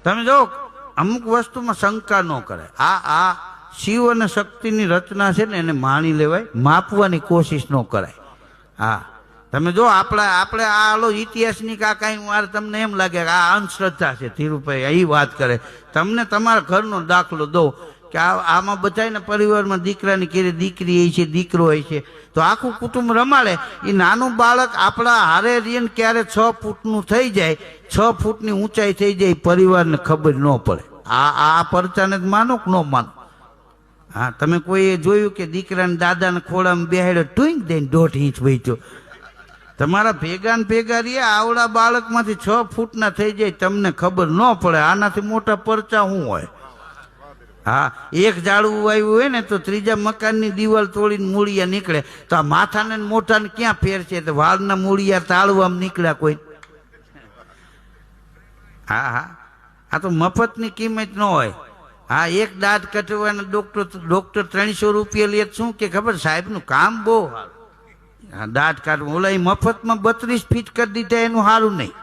તમે જો અમુક વસ્તુમાં શંકા ન કરે. આ શિવ અને શક્તિની રચના છે ને એને માણી લેવાય, માપવાની કોશિશ ન કરાય. હા તમે જો આપણે આ હાલો ઇતિહાસની કાંઈ વાર તમને એમ લાગે કે આ અંધશ્રદ્ધા છે, ધીરુભાઈ એ વાત કરે, તમને તમારા ઘરનો દાખલો દો કે આમાં બધાને પરિવારમાં દીકરાની કેરી દીકરી હોય છે, દીકરો હોય છે, તો આખું કુટુંબ રમાડે. એ નાનું બાળક આપણા હારે રીને ક્યારે 6 ફૂટનું થઈ જાય, 6 ફૂટની ઊંચાઈ થઈ જાય, પરિવારને ખબર ન પડે. આ પરચાને જ માનો કે ન માનો? હા તમે કોઈએ જોયું કે દીકરાને દાદાને ખોળામાં બેહાડ્યો ટુઈંક દઈને 1.5 ઇંચ વહીજો? તમારા ભેગા ને ભેગા રહ્યા આવડા બાળકમાંથી 6 ફૂટના થઈ જાય, તમને ખબર ન પડે. આનાથી મોટા પરચા શું હોય? હા એક ઝાડવું આવ્યું હોય ને તો ત્રીજા મકાનની દિવાલ તોડીને મૂળિયા નીકળે, તો આ માથાને મોઢાને ક્યાં ફેર છે? તો વાળના મૂળિયા તાળવામાં નીકળ્યા કોઈ? હા આ તો મફતની કિંમત ન હોય. હા એક દાંત કટવાના ડોક્ટર 300 રૂપિયા લે, શું કે ખબર? સાહેબનું કામ બહુ સારું. દાંત કાઢવું, ઓલા મફતમાં 32 ફીટ કરી દીધા, એનું સારું નહીં.